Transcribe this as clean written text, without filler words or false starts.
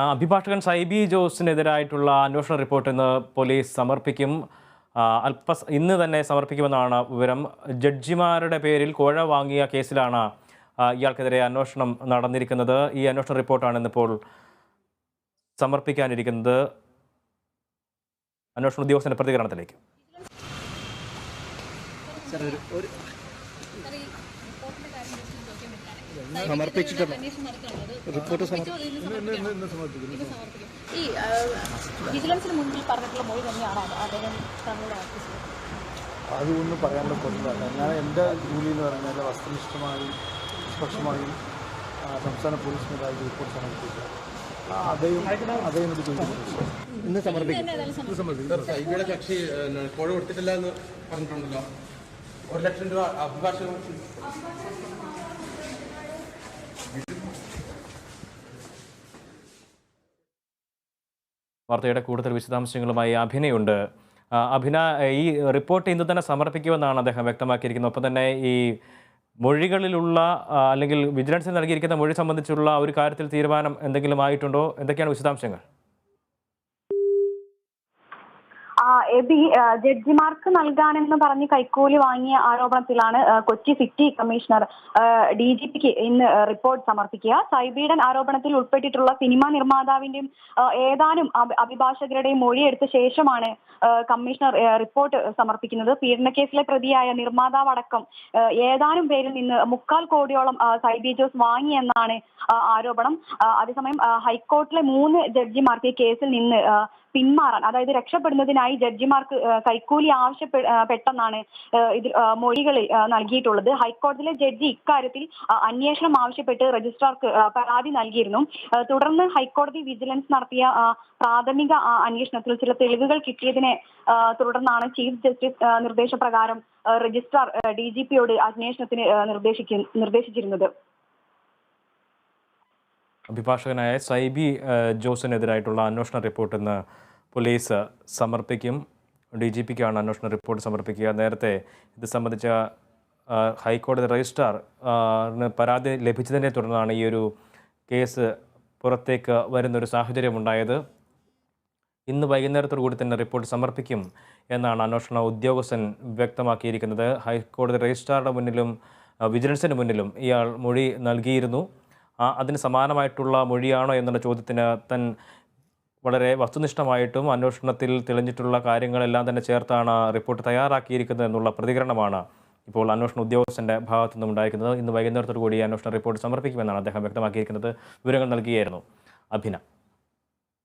അഭിഭാഷകൻ സൈബി ജോസിനെതിരായിട്ടുള്ള അന്വേഷണ റിപ്പോർട്ട് ഇന്ന് പോലീസ് സമർപ്പിക്കും. ഇന്ന് തന്നെ സമർപ്പിക്കുമെന്നാണ് വിവരം. ജഡ്ജിമാരുടെ പേരിൽ കോഴ വാങ്ങിയ കേസിലാണ് ഇയാൾക്കെതിരെ അന്വേഷണം നടന്നിരിക്കുന്നത്. ഈ അന്വേഷണ റിപ്പോർട്ടാണ് ഇന്നിപ്പോൾ സമർപ്പിക്കാനിരിക്കുന്നത്. അന്വേഷണ ഉദ്യോഗസ്ഥന്റെ പ്രതികരണത്തിലേക്ക്. സമർപ്പിച്ചിട്ടുണ്ട്. റിപ്പോർട്ട് ഈ വിജിലൻസിന് മുന്നിൽ പറഞ്ഞിട്ടുള്ള മൊഴി തന്നെയാണോ അദ്ദേഹം തങ്ങളുടെ ഓഫീസിൽ? അതൊന്നും പറയാനുള്ള കൊണ്ടല്ല. ഞാൻ എൻ്റെ ജോലി എന്ന് പറഞ്ഞാൽ വസ്തുനിഷ്ഠമായും നിഷ്പക്ഷമായും സംസ്ഥാന പോലീസ് മേധാവിക്ക് റിപ്പോർട്ട് സമർപ്പിക്കുക. അദ്ദേഹം ഇത് ഇന്ന് സമർപ്പിക്കും. സൈബിയുടെ കക്ഷി കോഴ കൊടുത്തിട്ടില്ല എന്ന് പറഞ്ഞിട്ടുണ്ടല്ലോ. 1 ലക്ഷം രൂപ അഭിഭാഷകൻ വാർത്തയുടെ കൂടുതൽ വിശദാംശങ്ങളുമായി അഭിനയുണ്ട്. അഭിന, ഈ റിപ്പോർട്ട് ഇന്ന് തന്നെ സമർപ്പിക്കുമെന്നാണ് അദ്ദേഹം വ്യക്തമാക്കിയിരിക്കുന്നത്. ഒപ്പം തന്നെ ഈ മൊഴികളിലുള്ള അല്ലെങ്കിൽ വിജിലൻസിന് നൽകിയിരിക്കുന്ന മൊഴി സംബന്ധിച്ചുള്ള ഒരു കാര്യത്തിൽ തീരുമാനം എന്തെങ്കിലും ആയിട്ടുണ്ടോ? എന്തൊക്കെയാണ് വിശദാംശങ്ങൾ? എബി, ജഡ്ജിമാർക്ക് നൽകാനെന്ന് പറഞ്ഞ് കൈക്കൂലി വാങ്ങിയ ആരോപണത്തിലാണ് കൊച്ചി സിറ്റി കമ്മീഷണർ DGPക്ക് ഇന്ന് റിപ്പോർട്ട് സമർപ്പിക്കുക. സൈബിയുടെ ആരോപണത്തിൽ ഉൾപ്പെട്ടിട്ടുള്ള സിനിമാ നിർമ്മാതാവിന്റെയും ഏതാനും അഭിഭാഷകരുടെയും മൊഴിയെടുത്ത ശേഷമാണ് കമ്മീഷണർ റിപ്പോർട്ട് സമർപ്പിക്കുന്നത്. പീഡനക്കേസിലെ പ്രതിയായ നിർമ്മാതാവ് അടക്കം ഏതാനും പേരിൽ നിന്ന് 3/4 കോടിയോളം സൈബി ജോസ് വാങ്ങിയെന്നാണ് ആരോപണം. അതേസമയം ഹൈക്കോർട്ടിലെ 3 ജഡ്ജിമാർക്ക് ഈ കേസിൽ നിന്ന് പിന്മാറാൻ, അതായത് രക്ഷപ്പെടുന്നതിനായി ജഡ്ജിമാർക്ക് കൈക്കൂലി ആവശ്യപ്പെട്ടെന്നാണ് ഇതിൽ മൊഴികളിൽ നൽകിയിട്ടുള്ളത്. ഹൈക്കോടതിയിലെ ജഡ്ജി ഇക്കാര്യത്തിൽ അന്വേഷണം ആവശ്യപ്പെട്ട് രജിസ്ട്രാർക്ക് പരാതി നൽകിയിരുന്നു. തുടർന്ന് ഹൈക്കോടതി വിജിലൻസ് നടത്തിയ പ്രാഥമിക അന്വേഷണത്തിൽ ചില തെളിവുകൾ കിട്ടിയതിനെ തുടർന്നാണ് ചീഫ് ജസ്റ്റിസ് നിർദ്ദേശപ്രകാരം രജിസ്ട്രാർ DGPയോട് അന്വേഷണത്തിന് നിർദ്ദേശിച്ചിരുന്നത്. അഭിഭാഷകനായ സൈബി ജോസിനെതിരായിട്ടുള്ള അന്വേഷണ റിപ്പോർട്ട് ഇന്ന് പോലീസ് സമർപ്പിക്കും. DGPക്കാണ് അന്വേഷണ റിപ്പോർട്ട് സമർപ്പിക്കുക. നേരത്തെ ഇത് സംബന്ധിച്ച ഹൈക്കോടതി രജിസ്ട്രാറിന് പരാതി ലഭിച്ചതിനെ തുടർന്നാണ് ഈ ഒരു കേസ് പുറത്തേക്ക് വരുന്നൊരു സാഹചര്യമുണ്ടായത്. ഇന്ന് വൈകുന്നേരത്തോടു കൂടി തന്നെ റിപ്പോർട്ട് സമർപ്പിക്കും എന്നാണ് അന്വേഷണ ഉദ്യോഗസ്ഥൻ വ്യക്തമാക്കിയിരിക്കുന്നത്. ഹൈക്കോടതി രജിസ്ട്രാറുടെ മുന്നിലും വിജിലൻസിന് മുന്നിലും ഇയാൾ മൊഴി നൽകിയിരുന്നു. അതിന് സമാനമായിട്ടുള്ള മൊഴിയാണോ എന്നുള്ള ചോദ്യത്തിന് താൻ വളരെ വസ്തുനിഷ്ഠമായിട്ടും അന്വേഷണത്തിൽ തെളിഞ്ഞിട്ടുള്ള കാര്യങ്ങളെല്ലാം തന്നെ ചേർത്താണ് റിപ്പോർട്ട് തയ്യാറാക്കിയിരിക്കുന്നത് എന്നുള്ള പ്രതികരണമാണ് ഇപ്പോൾ അന്വേഷണ ഉദ്യോഗസ്ഥൻ്റെ ഭാഗത്തു നിന്നും ഉണ്ടായിരിക്കുന്നത്. ഇന്ന് വൈകുന്നേരത്തോടു കൂടി അന്വേഷണ റിപ്പോർട്ട് സമർപ്പിക്കുമെന്നാണ് അദ്ദേഹം വ്യക്തമാക്കിയിരിക്കുന്നത്. വിവരങ്ങൾ നൽകിയായിരുന്നു അഭിന.